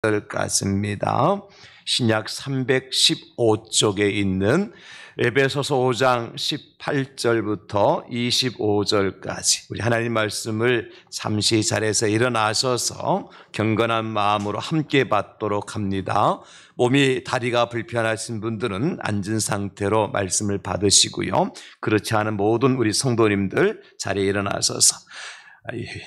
까지입니다. 신약 315쪽에 있는 에베소서 5장 18절부터 25절까지 우리 하나님 말씀을 잠시 자리에서 일어나셔서 경건한 마음으로 함께 받도록 합니다. 몸이 다리가 불편하신 분들은 앉은 상태로 말씀을 받으시고요. 그렇지 않은 모든 우리 성도님들 자리에 일어나셔서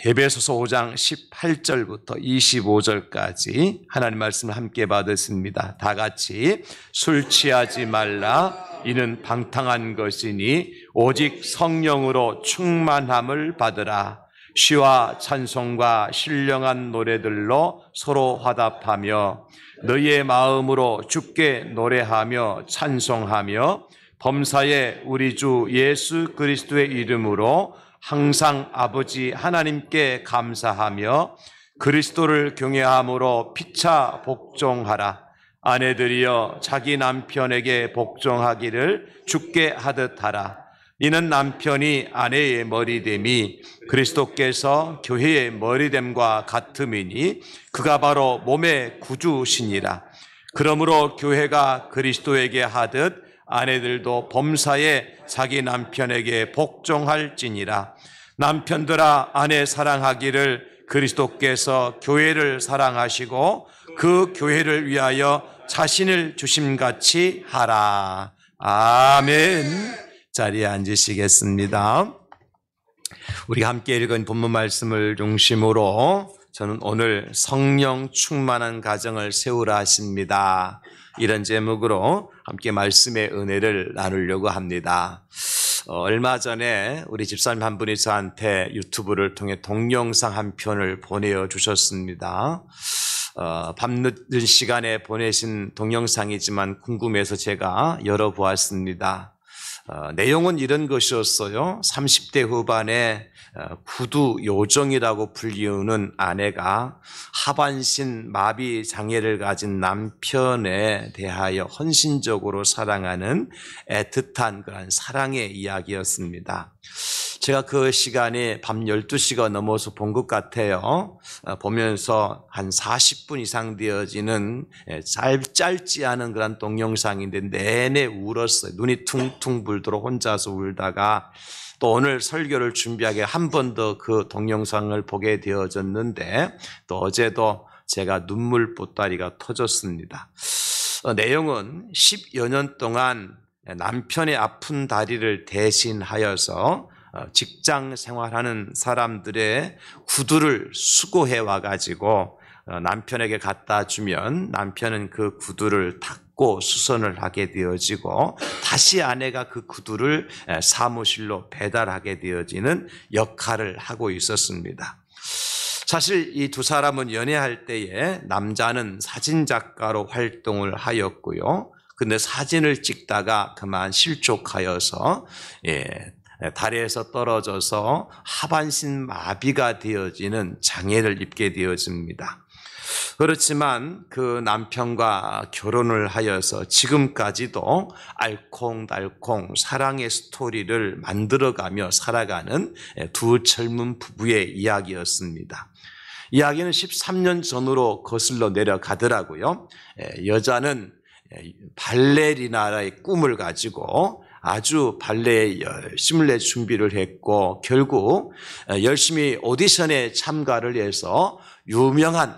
에베소서 5장 18절부터 25절까지 하나님 말씀을 함께 받으십니다. 다 같이 술 취하지 말라 이는 방탕한 것이니 오직 성령으로 충만함을 받으라. 시와 찬송과 신령한 노래들로 서로 화답하며 너희의 마음으로 주께 노래하며 찬송하며 범사에 우리 주 예수 그리스도의 이름으로 항상 아버지 하나님께 감사하며 그리스도를 경외함으로 피차 복종하라. 아내들이여 자기 남편에게 복종하기를 주께 하듯 하라. 이는 남편이 아내의 머리됨이 그리스도께서 교회의 머리됨과 같음이니 그가 바로 몸의 구주시니라. 그러므로 교회가 그리스도에게 하듯 아내들도 범사에 자기 남편에게 복종할지니라. 남편들아 아내 사랑하기를 그리스도께서 교회를 사랑하시고 그 교회를 위하여 자신을 주심같이 하라. 아멘. 자리에 앉으시겠습니다. 우리 함께 읽은 본문 말씀을 중심으로 저는 오늘 성령 충만한 가정을 세우라 하십니다. 이런 제목으로 함께 말씀의 은혜를 나누려고 합니다. 얼마 전에 우리 집사님 한 분이 저한테 유튜브를 통해 동영상 한 편을 보내주셨습니다. 밤늦은 시간에 보내신 동영상이지만 궁금해서 제가 열어보았습니다. 내용은 이런 것이었어요. 30대 후반에 구두 요정이라고 불리우는 아내가 하반신 마비 장애를 가진 남편에 대하여 헌신적으로 사랑하는 애틋한 그런 사랑의 이야기였습니다. 제가 그 시간에 밤 12시가 넘어서 본 것 같아요. 보면서 한 40분 이상 되어지는 짧지 않은 그런 동영상인데 내내 울었어요. 눈이 퉁퉁 불도록 혼자서 울다가 또 오늘 설교를 준비하기 한 번 더 그 동영상을 보게 되어졌는데 또 어제도 제가 눈물 보따리가 터졌습니다. 내용은 10여 년 동안 남편의 아픈 다리를 대신하여서 직장 생활하는 사람들의 구두를 수거해 와가지고 남편에게 갖다 주면 남편은 그 구두를 닦고 수선을 하게 되어지고 다시 아내가 그 구두를 사무실로 배달하게 되어지는 역할을 하고 있었습니다. 사실 이 두 사람은 연애할 때에 남자는 사진작가로 활동을 하였고요. 근데 사진을 찍다가 그만 실족하여서 다리에서 떨어져서 하반신 마비가 되어지는 장애를 입게 되어집니다. 그렇지만 그 남편과 결혼을 하여서 지금까지도 알콩달콩 사랑의 스토리를 만들어가며 살아가는 두 젊은 부부의 이야기였습니다. 이야기는 13년 전으로 거슬러 내려가더라고요. 여자는 발레리나의 꿈을 가지고 아주 발레에 열심을 내 준비를 했고 결국 열심히 오디션에 참가를 해서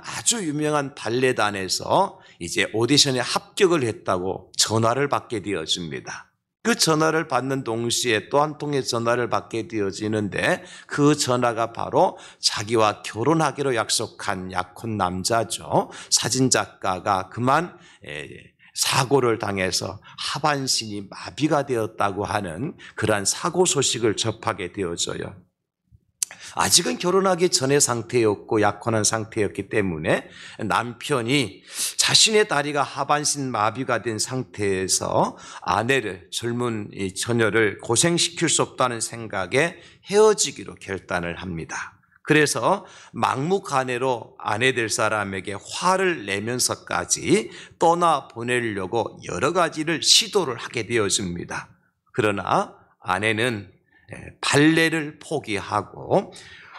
아주 유명한 발레단에서 이제 오디션에 합격을 했다고 전화를 받게 되어집니다. 그 전화를 받는 동시에 또 한 통의 전화를 받게 되어지는데 그 전화가 바로 자기와 결혼하기로 약속한 약혼 남자죠. 사진작가가 그만 사고를 당해서 하반신이 마비가 되었다고 하는 그러한 사고 소식을 접하게 되어져요. 아직은 결혼하기 전의 상태였고 약혼한 상태였기 때문에 남편이 자신의 다리가 하반신 마비가 된 상태에서 아내를 젊은 이 처녀를 고생시킬 수 없다는 생각에 헤어지기로 결단을 합니다. 그래서 막무가내로 아내 될 사람에게 화를 내면서까지 떠나보내려고 여러 가지를 시도를 하게 되어집니다. 그러나 아내는 발레를 포기하고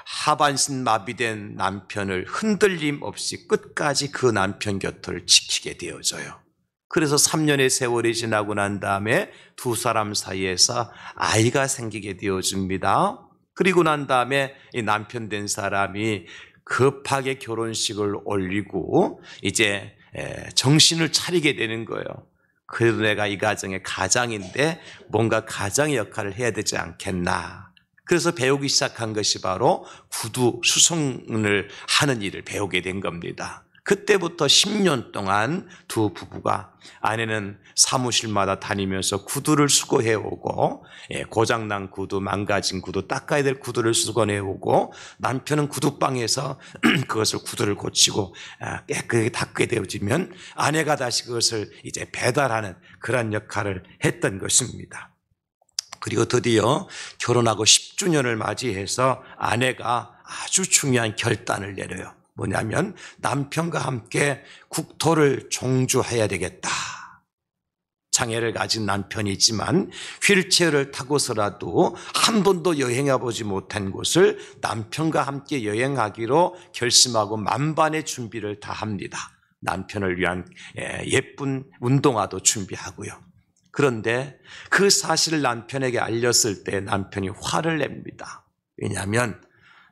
하반신 마비된 남편을 흔들림 없이 끝까지 그 남편 곁을 지키게 되어져요. 그래서 3년의 세월이 지나고 난 다음에 두 사람 사이에서 아이가 생기게 되어집니다. 그리고 난 다음에 이 남편 된 사람이 급하게 결혼식을 올리고 이제 정신을 차리게 되는 거예요. 그래도 내가 이 가정의 가장인데 뭔가 가장의 역할을 해야 되지 않겠나. 그래서 배우기 시작한 것이 바로 구두 수송을 하는 일을 배우게 된 겁니다. 그때부터 10년 동안 두 부부가, 아내는 사무실마다 다니면서 구두를 수거해 오고, 고장난 구두, 망가진 구두, 닦아야 될 구두를 수거해 오고, 남편은 구두방에서 그것을 구두를 고치고 깨끗하게 닦게 되어지면 아내가 다시 그것을 이제 배달하는 그런 역할을 했던 것입니다. 그리고 드디어 결혼하고 10주년을 맞이해서 아내가 아주 중요한 결단을 내려요. 뭐냐면 남편과 함께 국토를 종주해야 되겠다. 장애를 가진 남편이지만 휠체어를 타고서라도 한 번도 여행해 보지 못한 곳을 남편과 함께 여행하기로 결심하고 만반의 준비를 다 합니다. 남편을 위한 예쁜 운동화도 준비하고요. 그런데 그 사실을 남편에게 알렸을 때 남편이 화를 냅니다. 왜냐하면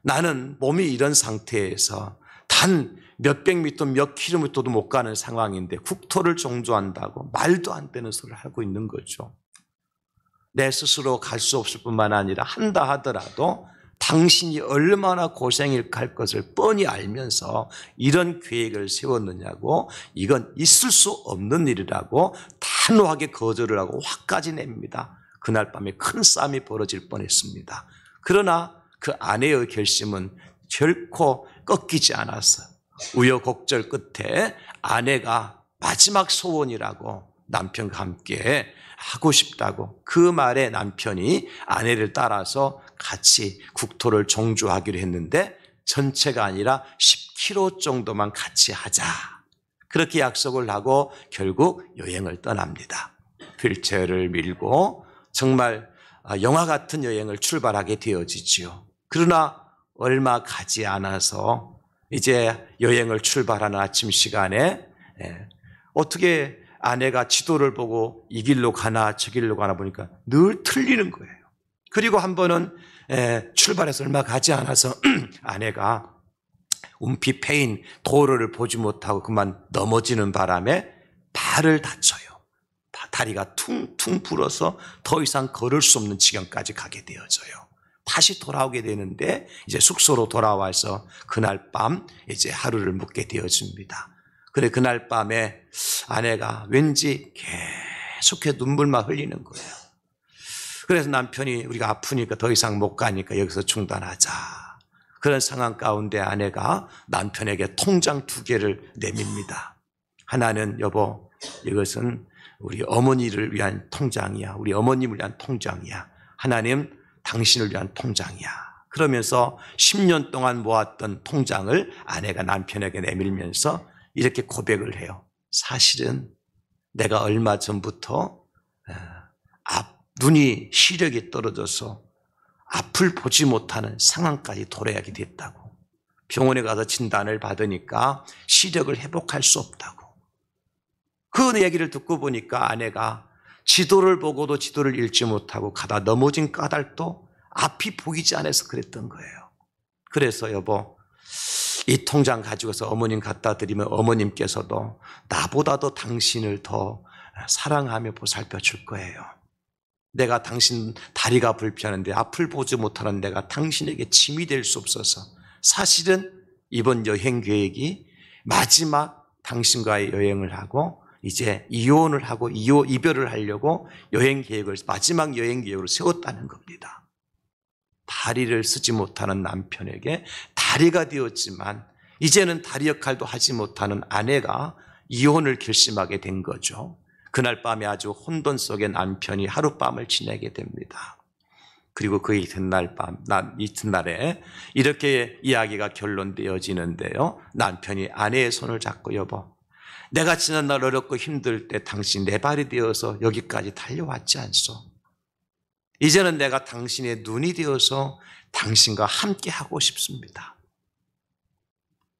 나는 몸이 이런 상태에서 단 몇백 미터, 몇 킬로미터도 못 가는 상황인데 국토를 종주한다고 말도 안 되는 소리를 하고 있는 거죠. 내 스스로 갈 수 없을 뿐만 아니라 한다 하더라도 당신이 얼마나 고생일까 할 것을 뻔히 알면서 이런 계획을 세웠느냐고, 이건 있을 수 없는 일이라고 단호하게 거절을 하고 화까지 냅니다. 그날 밤에 큰 싸움이 벌어질 뻔했습니다. 그러나 그 아내의 결심은 결코 꺾이지 않았어요. 우여곡절 끝에 아내가 마지막 소원이라고 남편과 함께 하고 싶다고 그 말에 남편이 아내를 따라서 같이 국토를 종주하기로 했는데 전체가 아니라 10km 정도만 같이 하자. 그렇게 약속을 하고 결국 여행을 떠납니다. 휠체어를 밀고 정말 영화 같은 여행을 출발하게 되어지지요. 그러나 얼마 가지 않아서 이제 여행을 출발하는 아침 시간에 어떻게 아내가 지도를 보고 이 길로 가나 저 길로 가나 보니까 늘 틀리는 거예요. 그리고 한 번은 출발해서 얼마 가지 않아서 아내가 움피 패인 도로를 보지 못하고 그만 넘어지는 바람에 발을 다쳐요. 다리가 퉁퉁 불어서 더 이상 걸을 수 없는 지경까지 가게 되어져요. 다시 돌아오게 되는데 이제 숙소로 돌아와서 그날 밤 이제 하루를 묵게 되어집니다. 그래 그날 밤에 아내가 왠지 계속해서 눈물만 흘리는 거예요. 그래서 남편이 우리가 아프니까 더 이상 못 가니까 여기서 중단하자. 그런 상황 가운데 아내가 남편에게 통장 2개를 내밉니다. 하나는 여보, 이것은 우리 어머니를 위한 통장이야. 우리 어머님을 위한 통장이야. 하나는 당신을 위한 통장이야. 그러면서 10년 동안 모았던 통장을 아내가 남편에게 내밀면서 이렇게 고백을 해요. 사실은 내가 얼마 전부터 눈이 시력이 떨어져서 앞을 보지 못하는 상황까지 도래하게 됐다고. 병원에 가서 진단을 받으니까 시력을 회복할 수 없다고. 그 얘기를 듣고 보니까 아내가 지도를 보고도 지도를 읽지 못하고 가다 넘어진 까닭도 앞이 보이지 않아서 그랬던 거예요. 그래서 여보, 이 통장 가지고서 어머님 갖다 드리면 어머님께서도 나보다도 당신을 더 사랑하며 보살펴 줄 거예요. 내가 당신 다리가 불편한데 앞을 보지 못하는 내가 당신에게 짐이 될 수 없어서 사실은 이번 여행 계획이 마지막 당신과의 여행을 하고 이제 이혼을 하고 이별을 하려고 여행 계획을 마지막 여행 계획으로 세웠다는 겁니다. 다리를 쓰지 못하는 남편에게 다리가 되었지만 이제는 다리 역할도 하지 못하는 아내가 이혼을 결심하게 된 거죠. 그날 밤에 아주 혼돈 속에 남편이 하룻밤을 지내게 됩니다. 그리고 그 이튿날에 이렇게 이야기가 결론되어지는데요. 남편이 아내의 손을 잡고 여보, 내가 지난날 어렵고 힘들 때 당신 내 발이 되어서 여기까지 달려왔지 않소? 이제는 내가 당신의 눈이 되어서 당신과 함께 하고 싶습니다.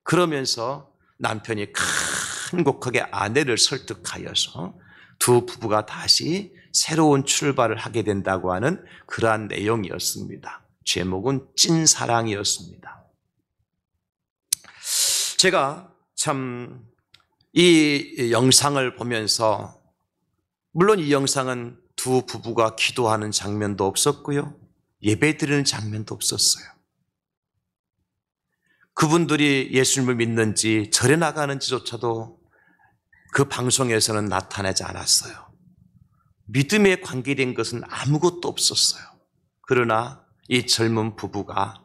그러면서 남편이 간곡하게 아내를 설득하여서 두 부부가 다시 새로운 출발을 하게 된다고 하는 그러한 내용이었습니다. 제목은 찐사랑이었습니다. 제가 참 이 영상을 보면서, 물론 이 영상은 두 부부가 기도하는 장면도 없었고요, 예배드리는 장면도 없었어요. 그분들이 예수님을 믿는지 절에 나가는지조차도 그 방송에서는 나타나지 않았어요. 믿음에 관계된 것은 아무것도 없었어요. 그러나 이 젊은 부부가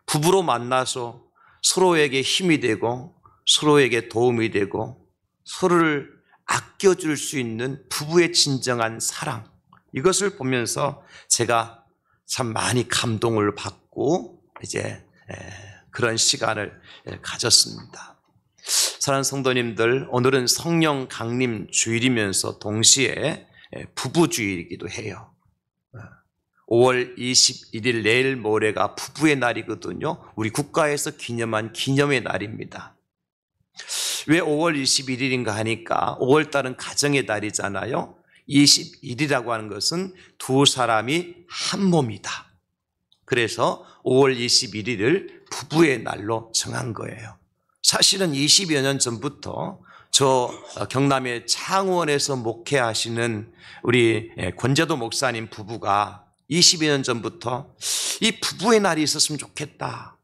부부로 만나서 서로에게 힘이 되고 서로에게 도움이 되고 서로를 아껴줄 수 있는 부부의 진정한 사랑, 이것을 보면서 제가 참 많이 감동을 받고 이제 그런 시간을 가졌습니다. 사랑하는 성도님들, 오늘은 성령 강림 주일이면서 동시에 부부 주일이기도 해요. 5월 21일 내일 모레가 부부의 날이거든요. 우리 국가에서 기념한 기념의 날입니다. 왜 5월 21일인가 하니까 5월달은 가정의 달이잖아요. 21이라고 하는 것은 두 사람이 한 몸이다. 그래서 5월 21일을 부부의 날로 정한 거예요. 사실은 20여 년 전부터 저 경남의 창원에서 목회하시는 우리 권재도 목사님 부부가 20여 년 전부터 이 부부의 날이 있었으면 좋겠다,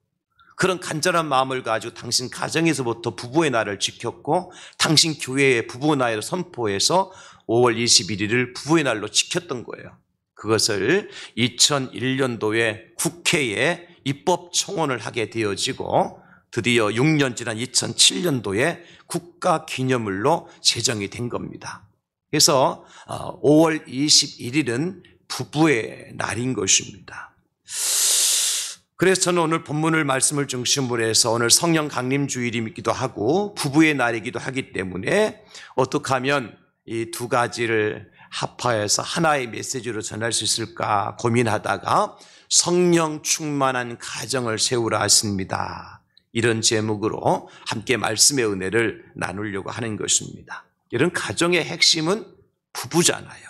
그런 간절한 마음을 가지고 당신 가정에서부터 부부의 날을 지켰고 당신 교회의 부부의 날을 선포해서 5월 21일을 부부의 날로 지켰던 거예요. 그것을 2001년도에 국회에 입법 청원을 하게 되어지고 드디어 6년 지난 2007년도에 국가기념물로 제정이 된 겁니다. 그래서 5월 21일은 부부의 날인 것입니다. 그래서 저는 오늘 본문을 말씀을 중심으로 해서 오늘 성령 강림 주일이기도 하고 부부의 날이기도 하기 때문에 어떻게 하면 이 두 가지를 합하여서 하나의 메시지로 전할 수 있을까 고민하다가 성령 충만한 가정을 세우라 하십니다. 이런 제목으로 함께 말씀의 은혜를 나누려고 하는 것입니다. 이런 가정의 핵심은 부부잖아요.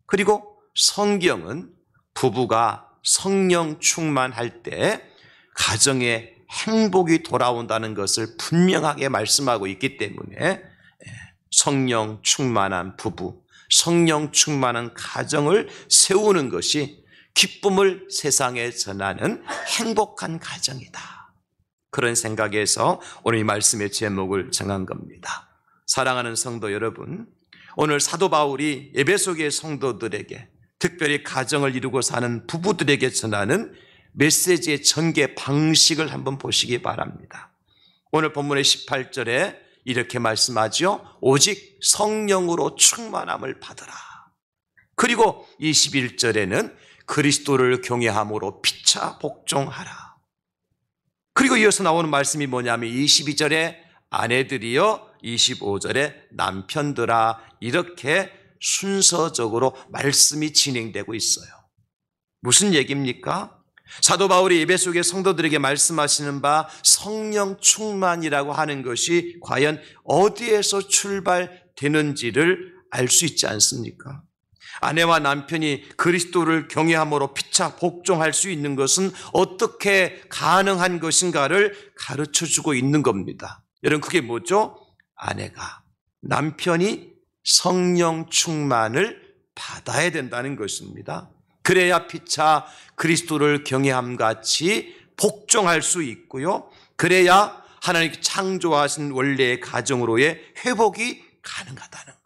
그리고 성경은 부부가 성령 충만할 때 가정에 행복이 돌아온다는 것을 분명하게 말씀하고 있기 때문에 성령 충만한 부부, 성령 충만한 가정을 세우는 것이 기쁨을 세상에 전하는 행복한 가정이다. 그런 생각에서 오늘 이 말씀의 제목을 정한 겁니다. 사랑하는 성도 여러분, 오늘 사도 바울이 에베소교회 성도들에게, 특별히 가정을 이루고 사는 부부들에게 전하는 메시지의 전개 방식을 한번 보시기 바랍니다. 오늘 본문의 18절에 이렇게 말씀하죠. 오직 성령으로 충만함을 받으라. 그리고 21절에는 그리스도를 경외함으로 피차 복종하라. 그리고 이어서 나오는 말씀이 뭐냐면 22절에 아내들이여, 25절에 남편들아, 이렇게 순서적으로 말씀이 진행되고 있어요. 무슨 얘기입니까? 사도 바울이 에베소교회 성도들에게 말씀하시는 바 성령 충만이라고 하는 것이 과연 어디에서 출발되는지를 알 수 있지 않습니까? 아내와 남편이 그리스도를 경외함으로 피차 복종할 수 있는 것은 어떻게 가능한 것인가를 가르쳐주고 있는 겁니다. 여러분, 그게 뭐죠? 아내가, 남편이 성령 충만을 받아야 된다는 것입니다. 그래야 피차 그리스도를 경외함같이 복종할 수 있고요, 그래야 하나님께 창조하신 원래의 가정으로의 회복이 가능하다는 거예요.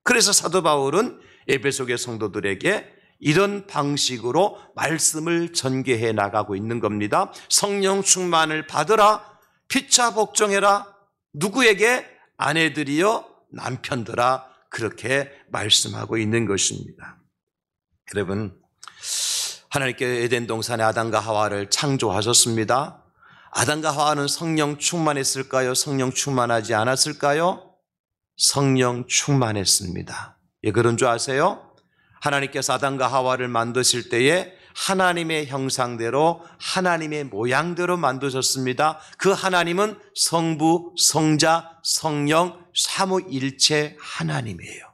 그래서 사도 바울은 에베소교회 성도들에게 이런 방식으로 말씀을 전개해 나가고 있는 겁니다. 성령 충만을 받으라, 피차 복종해라. 누구에게? 아내들이여, 남편들아, 그렇게 말씀하고 있는 것입니다. 여러분, 하나님께 에덴 동산에 아담과 하와를 창조하셨습니다. 아담과 하와는 성령 충만했을까요? 성령 충만하지 않았을까요? 성령 충만했습니다. 왜 그런 줄 아세요? 하나님께서 아담과 하와를 만드실 때에 하나님의 형상대로 하나님의 모양대로 만드셨습니다. 그 하나님은 성부, 성자, 성령, 삼위일체 하나님이에요.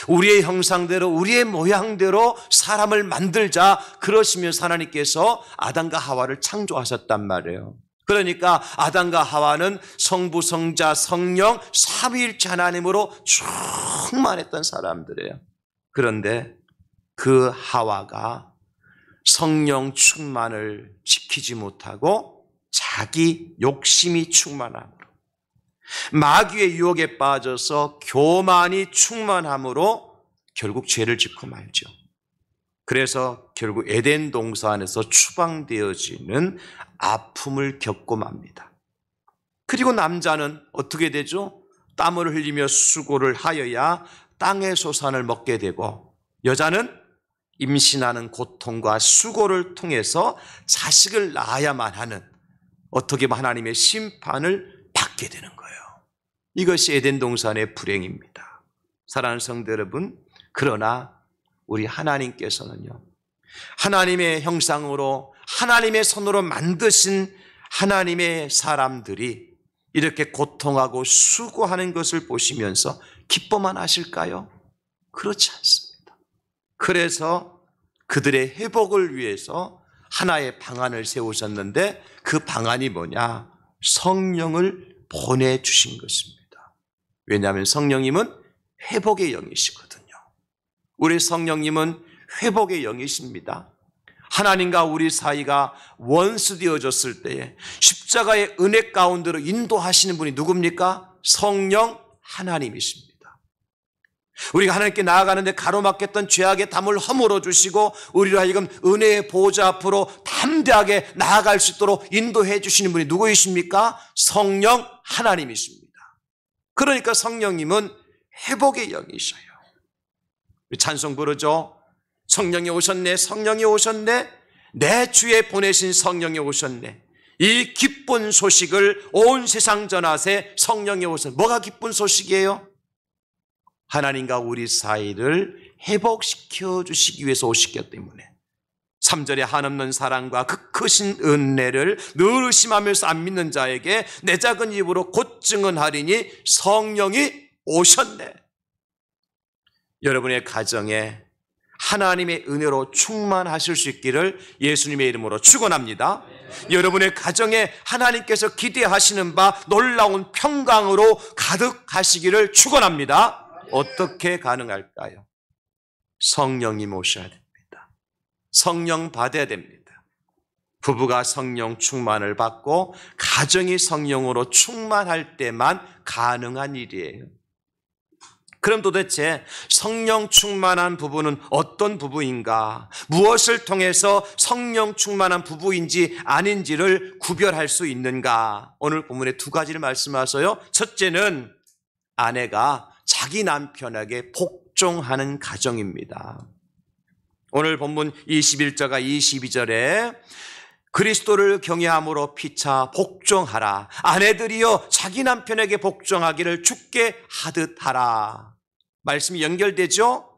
우리의 형상대로 우리의 모양대로 사람을 만들자 그러시면서 하나님께서 아담과 하와를 창조하셨단 말이에요. 그러니까 아담과 하와는 성부, 성자, 성령, 삼위일체 하나님으로 충만했던 사람들이에요. 그런데 그 하와가 성령 충만을 지키지 못하고 자기 욕심이 충만함으로 마귀의 유혹에 빠져서 교만이 충만함으로 결국 죄를 짓고 말죠. 그래서 결국 에덴 동산에서 추방되어지는 아픔을 겪고 맙니다. 그리고 남자는 어떻게 되죠? 땀을 흘리며 수고를 하여야 땅의 소산을 먹게 되고, 여자는 임신하는 고통과 수고를 통해서 자식을 낳아야만 하는, 어떻게 보면 하나님의 심판을 받게 되는 거예요. 이것이 에덴 동산의 불행입니다. 사랑하는 성도 여러분, 그러나 우리 하나님께서는요, 하나님의 형상으로 하나님의 손으로 만드신 하나님의 사람들이 이렇게 고통하고 수고하는 것을 보시면서 기뻐만 하실까요? 그렇지 않습니다. 그래서 그들의 회복을 위해서 하나의 방안을 세우셨는데, 그 방안이 뭐냐? 성령을 보내주신 것입니다. 왜냐하면 성령님은 회복의 영이시거든요. 우리 성령님은 회복의 영이십니다. 하나님과 우리 사이가 원수되어졌을 때에 십자가의 은혜 가운데로 인도하시는 분이 누굽니까? 성령 하나님이십니다. 우리가 하나님께 나아가는데 가로막혔던 죄악의 담을 허물어 주시고 우리로 하여금 은혜의 보좌 앞으로 담대하게 나아갈 수 있도록 인도해 주시는 분이 누구이십니까? 성령 하나님이십니다. 그러니까 성령님은 회복의 영이셔요. 찬송 부르죠. 성령이 오셨네, 성령이 오셨네, 내 주에 보내신 성령이 오셨네. 이 기쁜 소식을 온 세상 전하세 성령이 오셨네. 뭐가 기쁜 소식이에요? 하나님과 우리 사이를 회복시켜 주시기 위해서 오시기 때문에 3절에 한없는 사랑과 그 크신 은혜를 늘 의심하면서 안 믿는 자에게 내 작은 입으로 곧 증언하리니 성령이 오셨네. 여러분의 가정에 하나님의 은혜로 충만하실 수 있기를 예수님의 이름으로 축원합니다. 여러분의 가정에 하나님께서 기대하시는 바 놀라운 평강으로 가득하시기를 축원합니다. 어떻게 가능할까요? 성령님 오셔야 됩니다. 성령 받아야 됩니다. 부부가 성령 충만을 받고 가정이 성령으로 충만할 때만 가능한 일이에요. 그럼 도대체 성령 충만한 부부는 어떤 부부인가? 무엇을 통해서 성령 충만한 부부인지 아닌지를 구별할 수 있는가? 오늘 본문에 두 가지를 말씀하셔요. 첫째는 아내가 자기 남편에게 복종하는 가정입니다. 오늘 본문 21절과 22절에 그리스도를 경외함으로 피차 복종하라. 아내들이여 자기 남편에게 복종하기를 주께 하듯 하라. 말씀이 연결되죠?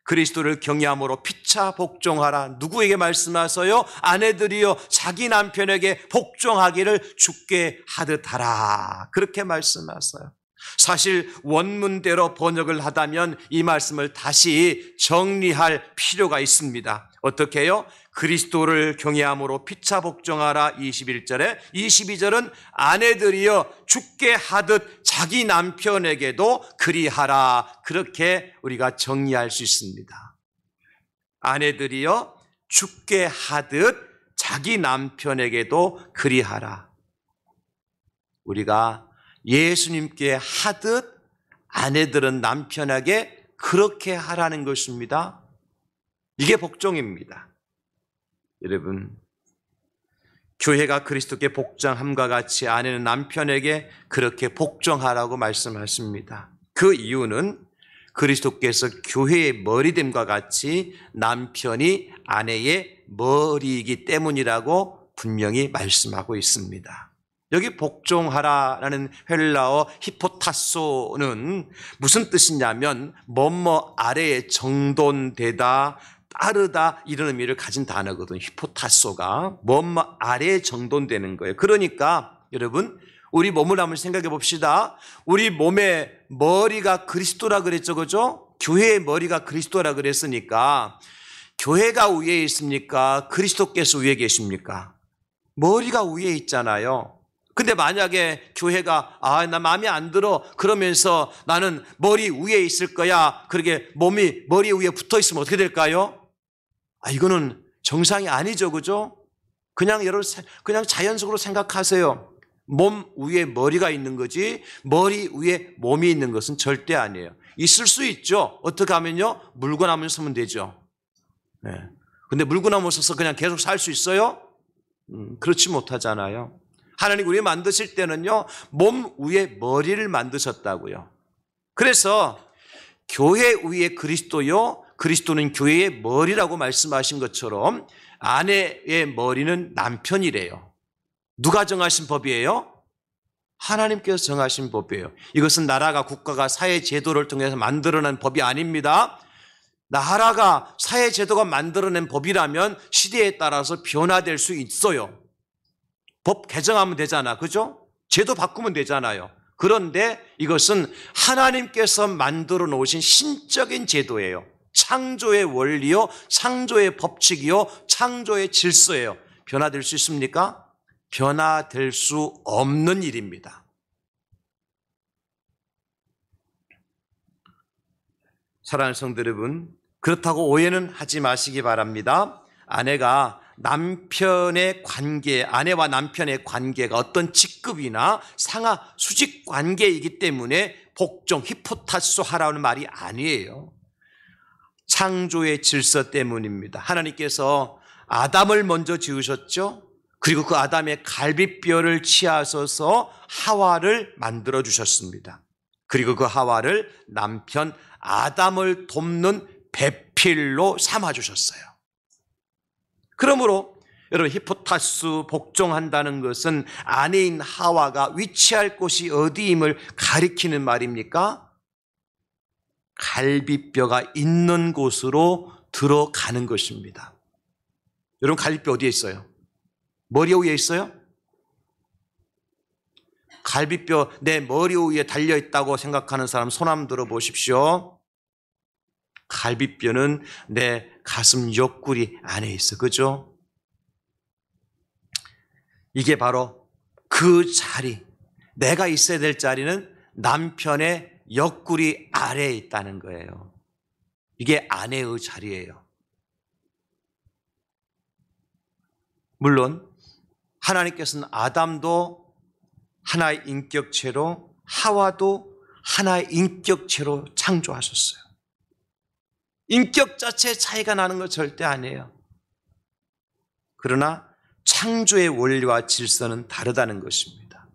그리스도를 경외함으로 피차 복종하라. 누구에게 말씀하세요? 아내들이여 자기 남편에게 복종하기를 주께 하듯 하라. 그렇게 말씀하세요. 사실 원문대로 번역을 하다면 이 말씀을 다시 정리할 필요가 있습니다. 어떻게 해요? 그리스도를 경외함으로 피차 복종하라 21절에, 22절은 아내들이여 주께 하듯 자기 남편에게도 그리하라. 그렇게 우리가 정리할 수 있습니다. 아내들이여 주께 하듯 자기 남편에게도 그리하라. 우리가 예수님께 하듯 아내들은 남편에게 그렇게 하라는 것입니다. 이게 복종입니다. 여러분, 교회가 그리스도께 복종함과 같이 아내는 남편에게 그렇게 복종하라고 말씀하십니다. 그 이유는 그리스도께서 교회의 머리됨과 같이 남편이 아내의 머리이기 때문이라고 분명히 말씀하고 있습니다. 여기 복종하라라는 헬라어 히포타소는 무슨 뜻이냐면 뭐뭐 아래에 정돈되다, 따르다 이런 의미를 가진 단어거든요. 히포타소가 뭐뭐 아래에 정돈되는 거예요. 그러니까 여러분 우리 몸을 한번 생각해 봅시다. 우리 몸의 머리가 그리스도라 그랬죠, 그죠? 교회의 머리가 그리스도라 그랬으니까 교회가 위에 있습니까? 그리스도께서 위에 계십니까? 머리가 위에 있잖아요. 근데 만약에 교회가 나 마음에 안 들어 그러면서 나는 머리 위에 있을 거야. 그렇게 몸이 머리 위에 붙어 있으면 어떻게 될까요? 이거는 정상이 아니죠, 그죠? 그냥 여러분 그냥 자연적으로 생각하세요. 몸 위에 머리가 있는 거지 머리 위에 몸이 있는 것은 절대 아니에요. 있을 수 있죠. 어떻게 하면요? 물구나무 서면 되죠. 네. 근데 물구나무 서서 그냥 계속 살 수 있어요? 그렇지 못하잖아요. 하나님 우리 만드실 때는요, 몸 위에 머리를 만드셨다고요. 그래서 교회 위에 그리스도요, 그리스도는 교회의 머리라고 말씀하신 것처럼 아내의 머리는 남편이래요. 누가 정하신 법이에요? 하나님께서 정하신 법이에요. 이것은 나라가 국가가 사회 제도를 통해서 만들어낸 법이 아닙니다. 나라가 사회 제도가 만들어낸 법이라면 시대에 따라서 변화될 수 있어요. 법 개정하면 되잖아. 그죠? 제도 바꾸면 되잖아요. 그런데 이것은 하나님께서 만들어 놓으신 신적인 제도예요. 창조의 원리요, 창조의 법칙이요, 창조의 질서예요. 변화될 수 있습니까? 변화될 수 없는 일입니다. 사랑하는 성도 여러분, 그렇다고 오해는 하지 마시기 바랍니다. 아내와 남편의 관계가 어떤 직급이나 상하 수직 관계이기 때문에 복종, 히포타소 하라는 말이 아니에요. 창조의 질서 때문입니다. 하나님께서 아담을 먼저 지으셨죠. 그리고 그 아담의 갈비뼈를 치하셔서 하와를 만들어 주셨습니다. 그리고 그 하와를 남편 아담을 돕는 배필로 삼아 주셨어요. 그러므로 여러분 히포타스 복종한다는 것은 아내인 하와가 위치할 곳이 어디임을 가리키는 말입니까? 갈비뼈가 있는 곳으로 들어가는 것입니다. 여러분 갈비뼈 어디에 있어요? 머리 위에 있어요? 갈비뼈 내 머리 위에 달려있다고 생각하는 사람 손 한번 들어보십시오. 갈비뼈는 내 가슴 옆구리 안에 있어. 그죠? 이게 바로 그 자리, 내가 있어야 될 자리는 남편의 옆구리 아래에 있다는 거예요. 이게 아내의 자리예요. 물론 하나님께서는 아담도 하나의 인격체로 하와도 하나의 인격체로 창조하셨어요. 인격 자체의 차이가 나는 건 절대 아니에요. 그러나 창조의 원리와 질서는 다르다는 것입니다.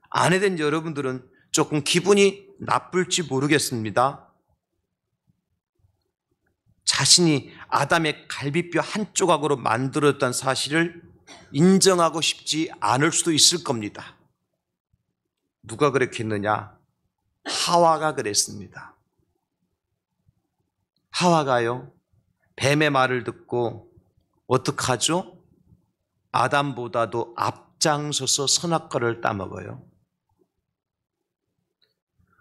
아내된 여러분들은 조금 기분이 나쁠지 모르겠습니다. 자신이 아담의 갈비뼈 한 조각으로 만들었던 사실을 인정하고 싶지 않을 수도 있을 겁니다. 누가 그렇게 했느냐? 하와가 그랬습니다. 하와가요, 뱀의 말을 듣고 어떡하죠? 아담보다도 앞장서서 선악과를 따먹어요.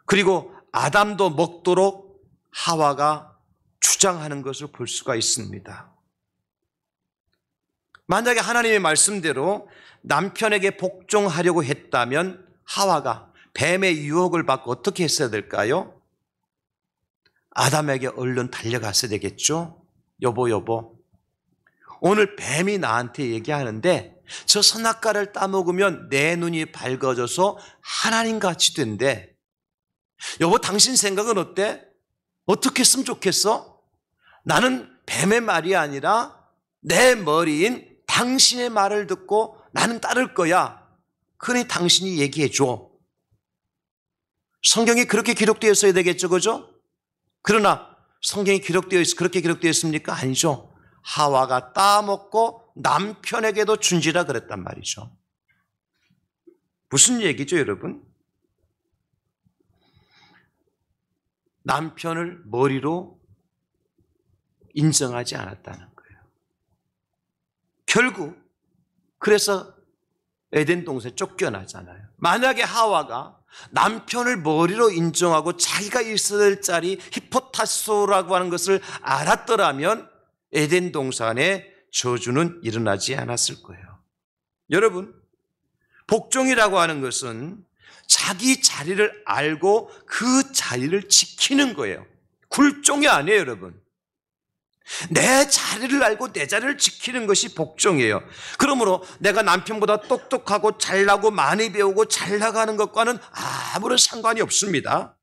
그리고 아담도 먹도록 하와가 주장하는 것을 볼 수가 있습니다. 만약에 하나님의 말씀대로 남편에게 복종하려고 했다면 하와가 뱀의 유혹을 받고 어떻게 했어야 될까요? 아담에게 얼른 달려갔어야 되겠죠? 여보, 오늘 뱀이 나한테 얘기하는데 저 선악과를 따먹으면 내 눈이 밝아져서 하나님같이 된대. 여보, 당신 생각은 어때? 어떻게 했으면 좋겠어? 나는 뱀의 말이 아니라 내 머리인 당신의 말을 듣고 나는 따를 거야. 그러니 당신이 얘기해 줘. 성경이 그렇게 기록되어 있어야 되겠죠, 그죠? 그러나 성경이 그렇게 기록되어 있습니까? 아니죠. 하와가 따먹고 남편에게도 준지라 그랬단 말이죠. 무슨 얘기죠, 여러분? 남편을 머리로 인정하지 않았다는 거예요. 결국 그래서 에덴 동산에 쫓겨나잖아요. 만약에 하와가 남편을 머리로 인정하고 자기가 있어야 될 자리 히포타소라고 하는 것을 알았더라면 에덴 동산에 저주는 일어나지 않았을 거예요. 여러분, 복종이라고 하는 것은 자기 자리를 알고 그 자리를 지키는 거예요. 굴종이 아니에요, 여러분. 내 자리를 알고 내 자리를 지키는 것이 복종이에요. 그러므로 내가 남편보다 똑똑하고 잘나고 많이 배우고 잘 나가는 것과는 아무런 상관이 없습니다.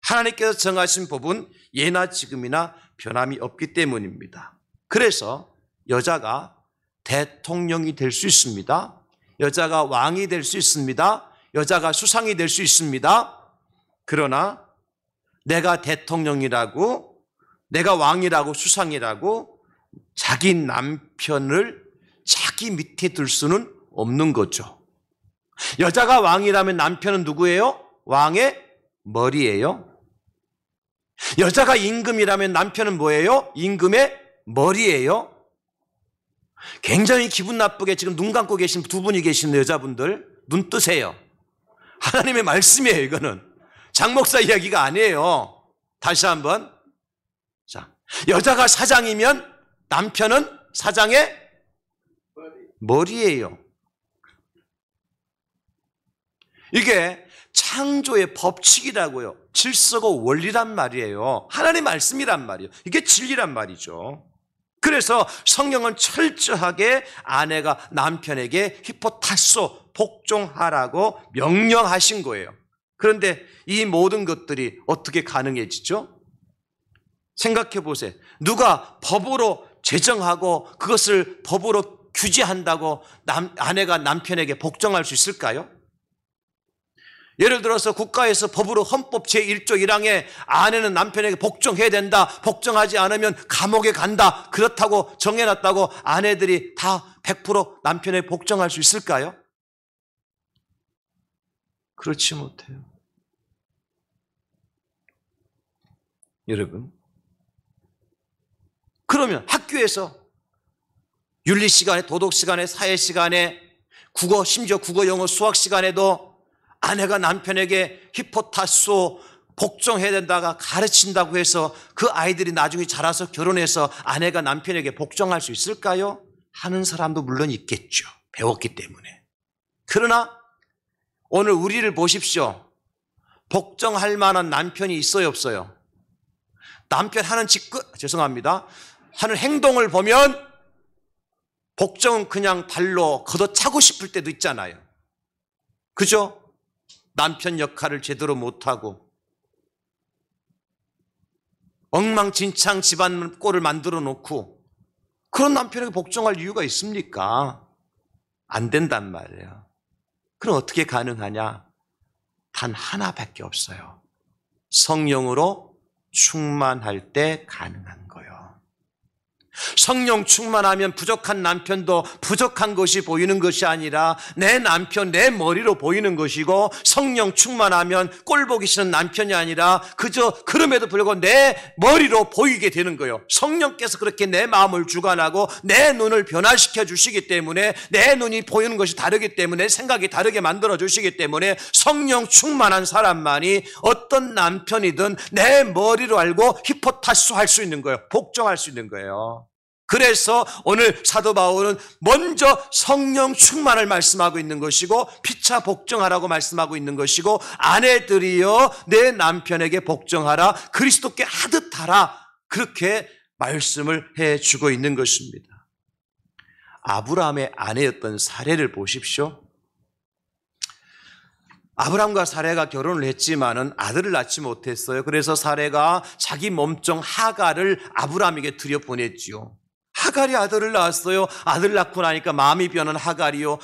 하나님께서 정하신 법은 예나 지금이나 변함이 없기 때문입니다. 그래서 여자가 대통령이 될 수 있습니다. 여자가 왕이 될 수 있습니다. 여자가 수상이 될 수 있습니다. 그러나 내가 대통령이라고, 내가 왕이라고, 수상이라고 자기 남편을 자기 밑에 둘 수는 없는 거죠. 여자가 왕이라면 남편은 누구예요? 왕의 머리예요. 여자가 임금이라면 남편은 뭐예요? 임금의 머리예요. 굉장히 기분 나쁘게 지금 눈 감고 계신 두 분이 계신 여자분들 눈 뜨세요. 하나님의 말씀이에요. 이거는 장 목사 이야기가 아니에요. 다시 한번, 자, 여자가 사장이면 남편은 사장의 머리예요. 이게 창조의 법칙이라고요. 질서가 원리란 말이에요. 하나님의 말씀이란 말이에요. 이게 진리란 말이죠. 그래서 성경은 철저하게 아내가 남편에게 히포타소, 복종하라고 명령하신 거예요. 그런데 이 모든 것들이 어떻게 가능해지죠? 생각해 보세요. 누가 법으로 제정하고 그것을 법으로 규제한다고 아내가 남편에게 복종할 수 있을까요? 예를 들어서 국가에서 법으로 헌법 제1조 1항에 아내는 남편에게 복종해야 된다, 복종하지 않으면 감옥에 간다, 그렇다고 정해놨다고 아내들이 다 100% 남편에게 복종할 수 있을까요? 그렇지 못해요. 여러분, 그러면 학교에서 윤리 시간에, 도덕 시간에, 사회 시간에, 국어, 심지어 국어, 영어, 수학 시간에도 아내가 남편에게 히포타소 복종해야 된다가 가르친다고 해서 그 아이들이 나중에 자라서 결혼해서 아내가 남편에게 복종할 수 있을까요? 하는 사람도 물론 있겠죠. 배웠기 때문에. 그러나 오늘 우리를 보십시오. 복종할 만한 남편이 있어요, 없어요? 남편 하는 죄송합니다. 하는 행동을 보면 복종은 그냥 발로 걷어차고 싶을 때도 있잖아요. 그죠? 남편 역할을 제대로 못하고 엉망진창 집안 꼴을 만들어 놓고 그런 남편에게 복종할 이유가 있습니까? 안 된단 말이에요. 그럼 어떻게 가능하냐? 단 하나밖에 없어요. 성령으로 충만할 때 가능한 거예요. 성령 충만하면 부족한 남편도 부족한 것이 보이는 것이 아니라 내 남편, 내 머리로 보이는 것이고, 성령 충만하면 꼴 보기 싫은 남편이 아니라 그저 그럼에도 불구하고 내 머리로 보이게 되는 거예요. 성령께서 그렇게 내 마음을 주관하고 내 눈을 변화시켜 주시기 때문에, 내 눈이 보이는 것이 다르기 때문에, 생각이 다르게 만들어 주시기 때문에 성령 충만한 사람만이 어떤 남편이든 내 머리로 알고 히포타소 할 수 있는 거예요. 복종할 수 있는 거예요. 그래서 오늘 사도 바울은 먼저 성령 충만을 말씀하고 있는 것이고, 피차 복종하라고 말씀하고 있는 것이고, 아내들이여 내 남편에게 복종하라, 그리스도께 하듯 하라, 그렇게 말씀을 해주고 있는 것입니다. 아브라함의 아내였던 사례를 보십시오. 아브라함과 사레가 결혼을 했지만은 아들을 낳지 못했어요. 그래서 사레가 자기 몸종 하갈을 아브라함에게 들여보냈지요. 하갈이 아들을 낳았어요. 아들 낳고 나니까 마음이 변한 하갈이요,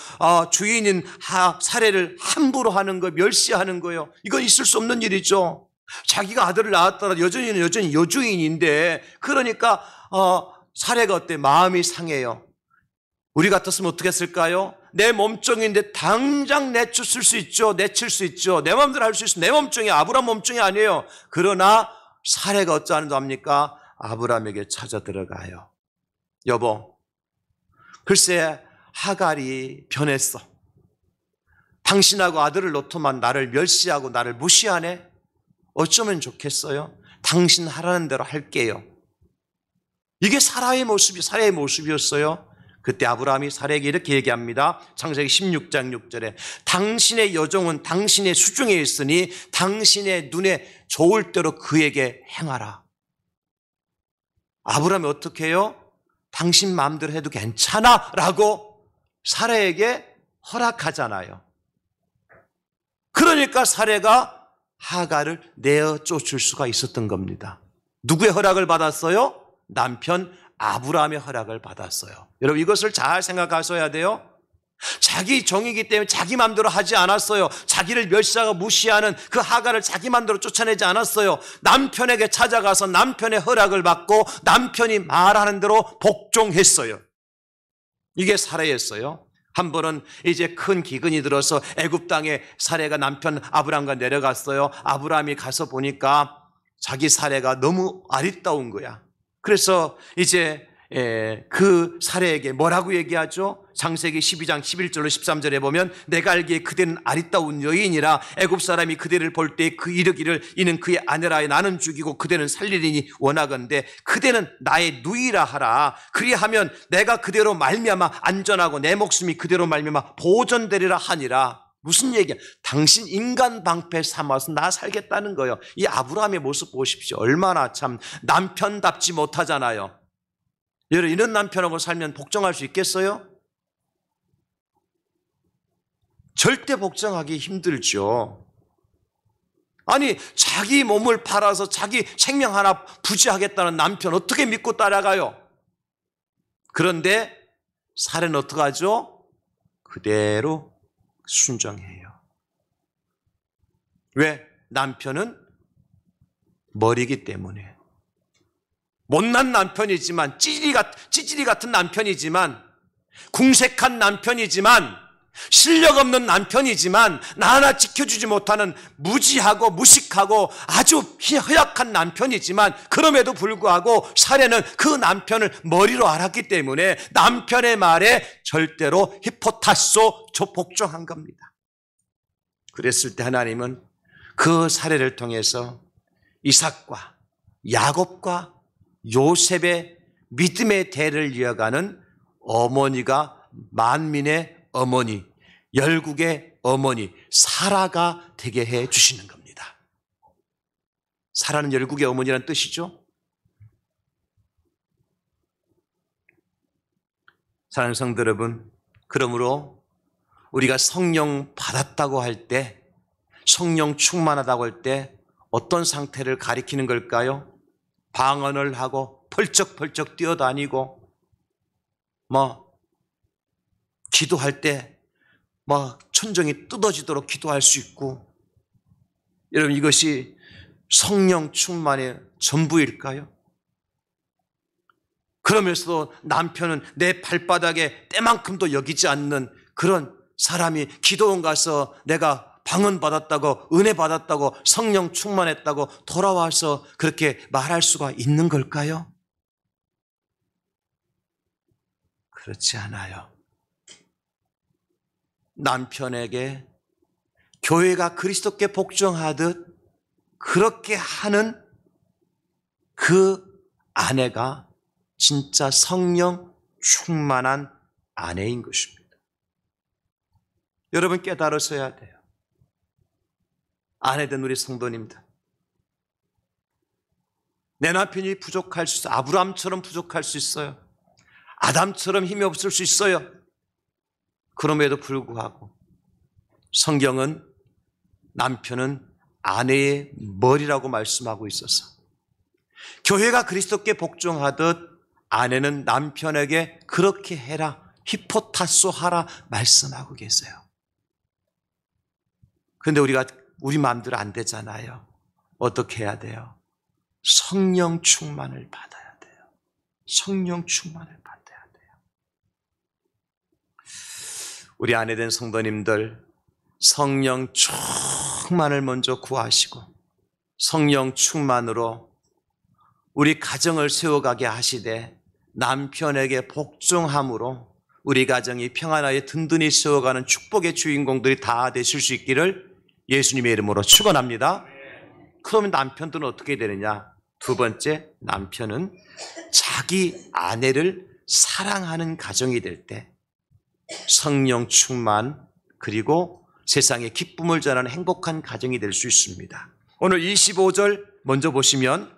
주인인 사레를 함부로 하는 거, 멸시하는 거예요. 이건 있을 수 없는 일이죠. 자기가 아들을 낳았더라도 여전히 여주인인데, 그러니까 사레가 어때? 마음이 상해요. 우리 같았으면 어떻게 했을까요? 내 몸종인데 당장 내쫓을 수 있죠. 내칠 수 있죠. 내 마음대로 할 수 있어. 내 몸종이 아브라함 몸종이 아니에요. 그러나 사례가 어쩌는도 합니까? 아브라함에게 찾아 들어가요. 여보, 글쎄 하갈이 변했어. 당신하고 아들을 놓고만 나를 멸시하고 나를 무시하네. 어쩌면 좋겠어요? 당신 하라는 대로 할게요. 이게 사라의 모습이었어요. 그때 아브라함이 사라에게 이렇게 얘기합니다. 창세기 16장 6절에 당신의 여종은 당신의 수중에 있으니 당신의 눈에 좋을 대로 그에게 행하라. 아브라함이 어떻게 해요? 당신 마음대로 해도 괜찮아 라고 사라에게 허락하잖아요. 그러니까 사라가 하갈을 내어 쫓을 수가 있었던 겁니다. 누구의 허락을 받았어요? 남편 아브라함의 허락을 받았어요. 여러분 이것을 잘 생각하셔야 돼요. 자기 종이기 때문에 자기 마음대로 하지 않았어요. 자기를 멸시하고 무시하는 그 하갈을 자기 마음대로 쫓아내지 않았어요. 남편에게 찾아가서 남편의 허락을 받고 남편이 말하는 대로 복종했어요. 이게 사례였어요. 한 번은 이제 큰 기근이 들어서 애굽 땅에 사례가 남편 아브라함과 내려갔어요. 아브라함이 가서 보니까 자기 사례가 너무 아리따운 거야. 그래서 이제 그 사례에게 뭐라고 얘기하죠? 창세기 12장 11절로 13절에 보면 내가 알기에 그대는 아리따운 여인이라 애굽 사람이 그대를 볼 때 그 이르기를 이는 그의 아내라 나는 죽이고 그대는 살리리니 원하건대 그대는 나의 누이라 하라. 그리하면 내가 그대로 말미암아 안전하고 내 목숨이 그대로 말미암아 보존되리라 하니라. 무슨 얘기야? 당신 인간 방패 삼아서 나 살겠다는 거예요. 이 아브라함의 모습 보십시오. 얼마나 참 남편답지 못하잖아요. 여러분 이런 남편하고 살면 복종할 수 있겠어요? 절대 복종하기 힘들죠. 아니 자기 몸을 팔아서 자기 생명 하나 부지하겠다는 남편 어떻게 믿고 따라가요? 그런데 사례는 어떻게 하죠? 그대로 순종해요. 왜? 남편은 머리기 때문에. 못난 남편이지만 찌질이 같은 남편이지만 궁색한 남편이지만 실력 없는 남편이지만 나 하나 지켜주지 못하는 무지하고 무식하고 아주 허약한 남편이지만 그럼에도 불구하고 사례는 그 남편을 머리로 알았기 때문에 남편의 말에 절대로 히포타소 복종한 겁니다. 그랬을 때 하나님은 그 사례를 통해서 이삭과 야곱과 요셉의 믿음의 대를 이어가는 어머니가 만민의 어머니, 열국의 어머니 사라가 되게 해 주시는 겁니다. 사라는 열국의 어머니라는 뜻이죠. 사랑하는 성도 여러분, 그러므로 우리가 성령 받았다고 할 때, 성령 충만하다고 할 때 어떤 상태를 가리키는 걸까요? 방언을 하고 펄쩍펄쩍 뛰어다니고 기도할 때 천정이 뜯어지도록 기도할 수 있고, 여러분 이것이 성령 충만의 전부일까요? 그러면서도 남편은 내 발바닥에 때만큼도 여기지 않는 그런 사람이 기도원 가서 내가 방언 받았다고 은혜 받았다고 성령 충만했다고 돌아와서 그렇게 말할 수가 있는 걸까요? 그렇지 않아요. 남편에게 교회가 그리스도께 복종하듯 그렇게 하는 그 아내가 진짜 성령 충만한 아내인 것입니다. 여러분 깨달으셔야 돼요. 아내된 우리 성도님들, 내 남편이 부족할 수 있어요. 아브라함처럼 부족할 수 있어요. 아담처럼 힘이 없을 수 있어요. 그럼에도 불구하고 성경은 남편은 아내의 머리라고 말씀하고 있어서 교회가 그리스도께 복종하듯 아내는 남편에게 그렇게 해라, 히포타소 하라 말씀하고 계세요. 그런데 우리 마음대로 안 되잖아요. 어떻게 해야 돼요? 성령 충만을 받아야 돼요. 성령 충만을 받아야 돼요. 우리 아내된 성도님들, 성령 충만을 먼저 구하시고 성령 충만으로 우리 가정을 세워가게 하시되 남편에게 복종함으로 우리 가정이 평안하게 든든히 세워가는 축복의 주인공들이 다 되실 수 있기를 예수님의 이름으로 축원합니다. 그러면 남편들은 어떻게 되느냐? 두 번째, 남편은 자기 아내를 사랑하는 가정이 될 때 성령 충만 그리고 세상에 기쁨을 전하는 행복한 가정이 될 수 있습니다. 오늘 25절 먼저 보시면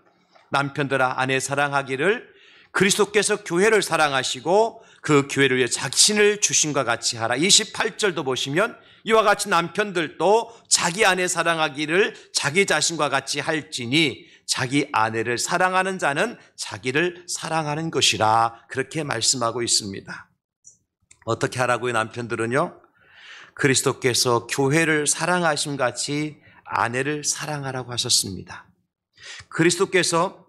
남편들아 아내 사랑하기를 그리스도께서 교회를 사랑하시고 그 교회를 위해 자신을 주신과 같이 하라. 28절도 보시면 이와 같이 남편들도 자기 아내 사랑하기를 자기 자신과 같이 할지니 자기 아내를 사랑하는 자는 자기를 사랑하는 것이라 그렇게 말씀하고 있습니다. 어떻게 하라고요? 남편들은요, 그리스도께서 교회를 사랑하심 같이 아내를 사랑하라고 하셨습니다. 그리스도께서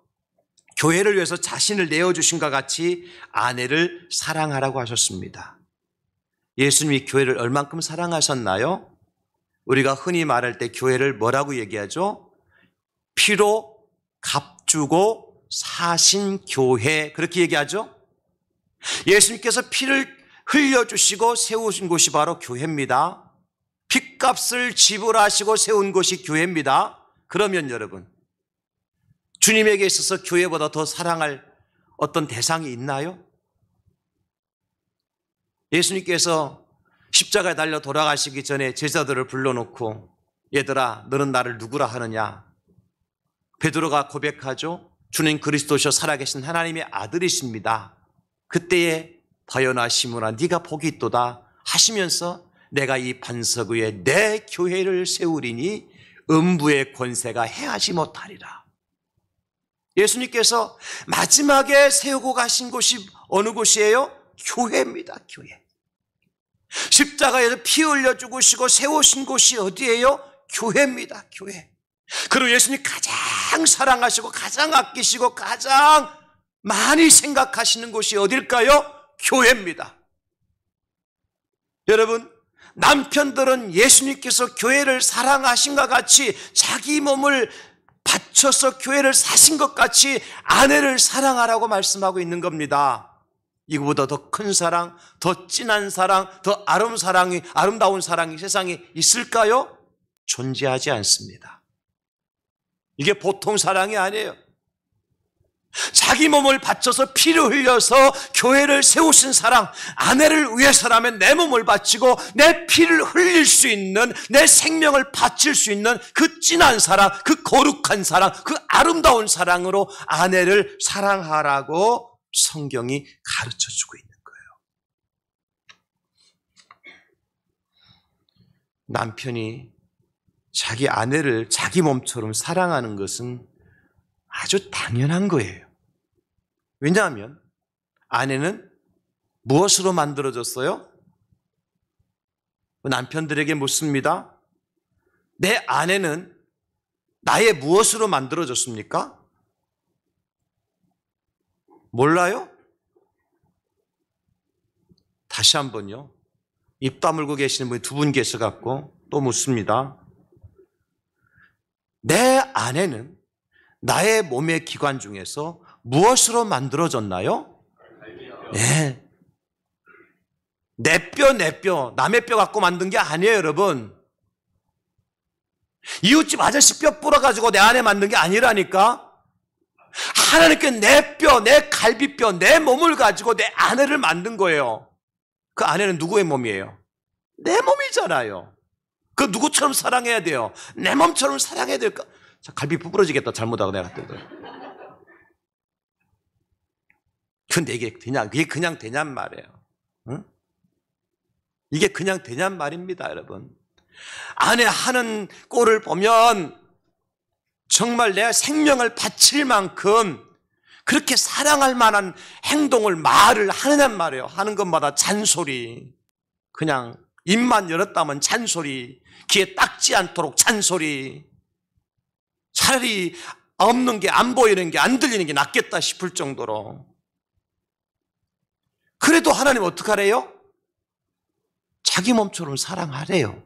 교회를 위해서 자신을 내어주신과 같이 아내를 사랑하라고 하셨습니다. 예수님이 교회를 얼만큼 사랑하셨나요? 우리가 흔히 말할 때 교회를 뭐라고 얘기하죠? 피로 값주고 사신 교회, 그렇게 얘기하죠? 예수님께서 피를 흘려주시고 세우신 곳이 바로 교회입니다. 핏값을 지불하시고 세운 곳이 교회입니다. 그러면 여러분, 주님에게 있어서 교회보다 더 사랑할 어떤 대상이 있나요? 예수님께서 십자가에 달려 돌아가시기 전에 제자들을 불러놓고 얘들아 너는 나를 누구라 하느냐? 베드로가 고백하죠. 주님 그리스도시여 살아계신 하나님의 아들이십니다. 그때에 바요나 시므나 네가 복이 있도다 하시면서 내가 이 반석 위에 내 교회를 세우리니 음부의 권세가 해하지 못하리라. 예수님께서 마지막에 세우고 가신 곳이 어느 곳이에요? 교회입니다. 교회. 십자가에서 피 흘려 죽으시고 세우신 곳이 어디예요? 교회입니다. 교회. 그리고 예수님이 가장 사랑하시고 가장 아끼시고 가장 많이 생각하시는 곳이 어딜까요? 교회입니다. 여러분, 남편들은 예수님께서 교회를 사랑하신과 같이 자기 몸을 바쳐서 교회를 사신 것 같이 아내를 사랑하라고 말씀하고 있는 겁니다. 이거보다 더 큰 사랑, 더 진한 사랑, 더 아름다운 사랑이 세상에 있을까요? 존재하지 않습니다. 이게 보통 사랑이 아니에요. 자기 몸을 바쳐서 피를 흘려서 교회를 세우신 사랑, 아내를 위해서라면 내 몸을 바치고 내 피를 흘릴 수 있는, 내 생명을 바칠 수 있는 그 진한 사랑, 그 거룩한 사랑, 그 아름다운 사랑으로 아내를 사랑하라고 성경이 가르쳐주고 있는 거예요. 남편이 자기 아내를 자기 몸처럼 사랑하는 것은 아주 당연한 거예요. 왜냐하면 아내는 무엇으로 만들어졌어요? 남편들에게 묻습니다. 내 아내는 나의 무엇으로 만들어졌습니까? 몰라요? 다시 한번요. 입 다물고 계시는 분이 두 분 계셔갖고 또 묻습니다. 내 아내는 나의 몸의 기관 중에서 무엇으로 만들어졌나요? 네. 내 뼈, 남의 뼈 갖고 만든 게 아니에요, 여러분. 이웃집 아저씨 뼈 뿌려가지고 내 아내 만든 게 아니라니까. 하나님께 내 뼈, 내 갈비뼈, 내 몸을 가지고 내 아내를 만든 거예요. 그 아내는 누구의 몸이에요? 내 몸이잖아요. 그 누구처럼 사랑해야 돼요? 내 몸처럼 사랑해야 될까? 자, 갈비 부러지겠다, 잘못하고 내가 그때. 근데 이게 그냥 되냔 말이에요. 응? 이게 그냥 되냔 말입니다, 여러분. 아내 하는 꼴을 보면 정말 내 생명을 바칠 만큼 그렇게 사랑할 만한 행동을, 말을 하느냔 말이에요. 하는 것마다 잔소리. 그냥 입만 열었다면 잔소리. 귀에 닦지 않도록 잔소리. 차라리 없는 게, 안 보이는 게, 안 들리는 게 낫겠다 싶을 정도로. 그래도 하나님 어떡하래요? 자기 몸처럼 사랑하래요.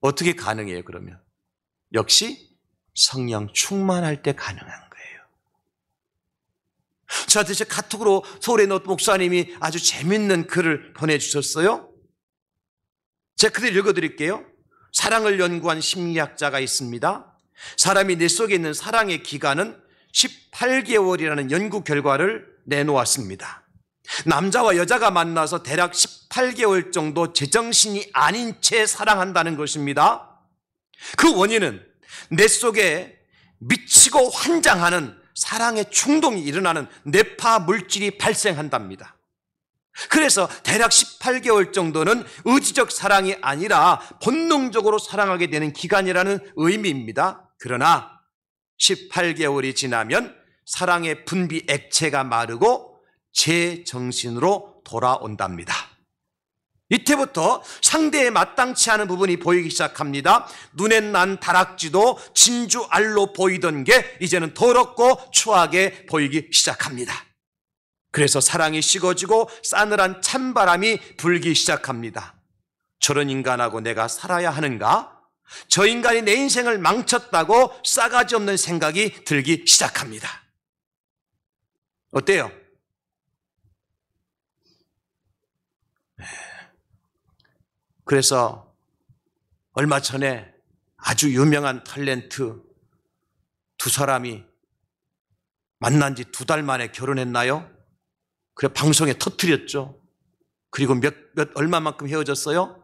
어떻게 가능해요, 그러면? 역시 성령 충만할 때 가능한 거예요. 저한테 제 카톡으로 서울의 노트 목사님이 아주 재밌는 글을 보내주셨어요. 제가 그대로 읽어드릴게요. 사랑을 연구한 심리학자가 있습니다. 사람이 내 속에 있는 사랑의 기간은 18개월이라는 연구 결과를 내놓았습니다. 남자와 여자가 만나서 대략 18개월 정도 제정신이 아닌 채 사랑한다는 것입니다. 그 원인은 내 속에 미치고 환장하는 사랑의 충동이 일어나는 뇌파 물질이 발생한답니다. 그래서 대략 18개월 정도는 의지적 사랑이 아니라 본능적으로 사랑하게 되는 기간이라는 의미입니다. 그러나 18개월이 지나면 사랑의 분비 액체가 마르고 제정신으로 돌아온답니다. 이때부터 상대에 마땅치 않은 부분이 보이기 시작합니다. 눈엔 난 다락지도 진주알로 보이던 게 이제는 더럽고 추하게 보이기 시작합니다. 그래서 사랑이 식어지고 싸늘한 찬바람이 불기 시작합니다. 저런 인간하고 내가 살아야 하는가? 저 인간이 내 인생을 망쳤다고 싸가지 없는 생각이 들기 시작합니다. 어때요? 그래서 얼마 전에 아주 유명한 탤런트 두 사람이 만난 지 2달 만에 결혼했나요? 그래 방송에 터뜨렸죠. 그리고 얼마만큼 헤어졌어요?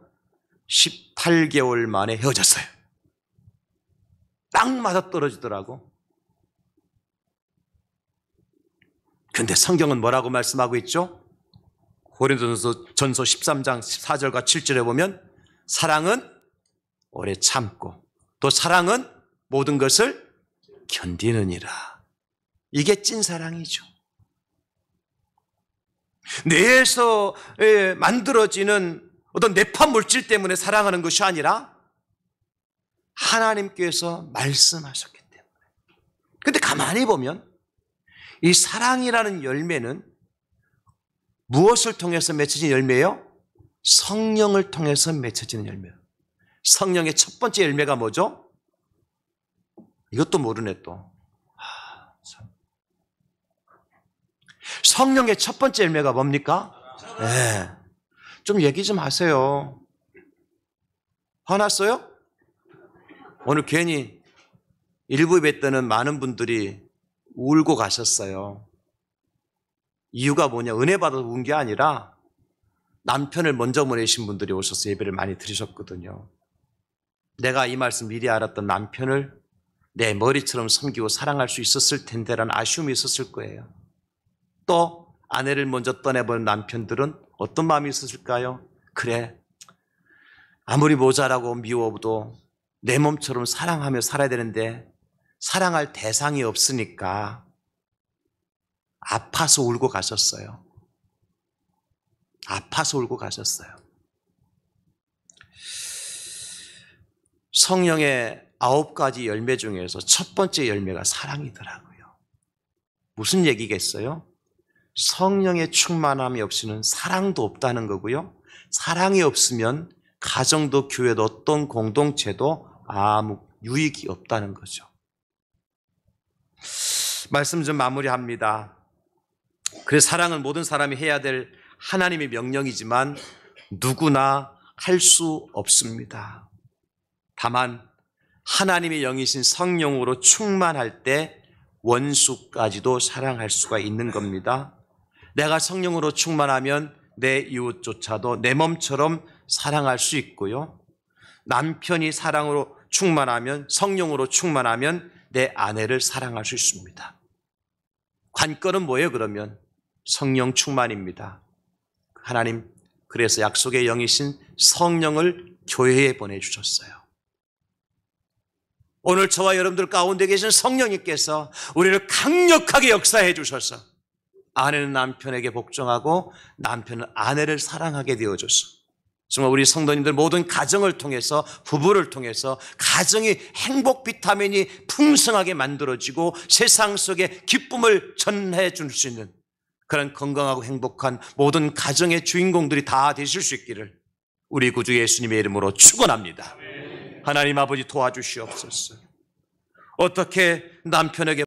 18개월 만에 헤어졌어요. 딱 맞아 떨어지더라고. 그런데 성경은 뭐라고 말씀하고 있죠? 고린도전서 13장 4절과 7절에 보면 사랑은 오래 참고 또 사랑은 모든 것을 견디느니라. 이게 찐사랑이죠. 뇌에서 만들어지는 어떤 뇌파 물질 때문에 사랑하는 것이 아니라 하나님께서 말씀하셨기 때문에. 그런데 가만히 보면 이 사랑이라는 열매는 무엇을 통해서 맺혀진 열매예요? 성령을 통해서 맺혀지는 열매예요. 성령의 첫 번째 열매가 뭐죠? 이것도 모르네 또. 성령의 첫 번째 열매가 뭡니까? 네. 좀 얘기 좀 하세요. 화났어요? 오늘 괜히 일부 예배 때는 많은 분들이 울고 가셨어요. 이유가 뭐냐? 은혜 받아서 운 게 아니라 남편을 먼저 보내신 분들이 오셔서 예배를 많이 드리셨거든요. 내가 이 말씀 미리 알았던 남편을 내 머리처럼 섬기고 사랑할 수 있었을 텐데라는 아쉬움이 있었을 거예요. 또 아내를 먼저 떠내보는 남편들은 어떤 마음이 있었을까요? 그래, 아무리 모자라고 미워도 내 몸처럼 사랑하며 살아야 되는데 사랑할 대상이 없으니까 아파서 울고 가셨어요. 아파서 울고 가셨어요. 성령의 9가지 열매 중에서 첫 번째 열매가 사랑이더라고요. 무슨 얘기겠어요? 성령의 충만함이 없이는 사랑도 없다는 거고요. 사랑이 없으면 가정도 교회도 어떤 공동체도 아무 유익이 없다는 거죠. 말씀 좀 마무리합니다. 그래서 사랑은 모든 사람이 해야 될 하나님의 명령이지만 누구나 할 수 없습니다. 다만 하나님의 영이신 성령으로 충만할 때 원수까지도 사랑할 수가 있는 겁니다. 내가 성령으로 충만하면 내 이웃조차도 내 몸처럼 사랑할 수 있고요. 남편이 사랑으로 충만하면, 성령으로 충만하면 내 아내를 사랑할 수 있습니다. 관건은 뭐예요, 그러면? 성령 충만입니다. 하나님, 그래서 약속의 영이신 성령을 교회에 보내주셨어요. 오늘 저와 여러분들 가운데 계신 성령님께서 우리를 강력하게 역사해 주셔서 아내는 남편에게 복종하고 남편은 아내를 사랑하게 되어줘서 정말 우리 성도님들 모든 가정을 통해서, 부부를 통해서 가정이 행복 비타민이 풍성하게 만들어지고 세상 속에 기쁨을 전해 줄 수 있는 그런 건강하고 행복한 모든 가정의 주인공들이 다 되실 수 있기를 우리 구주 예수님의 이름으로 축원합니다. 하나님 아버지 도와주시옵소서. 어떻게 남편에게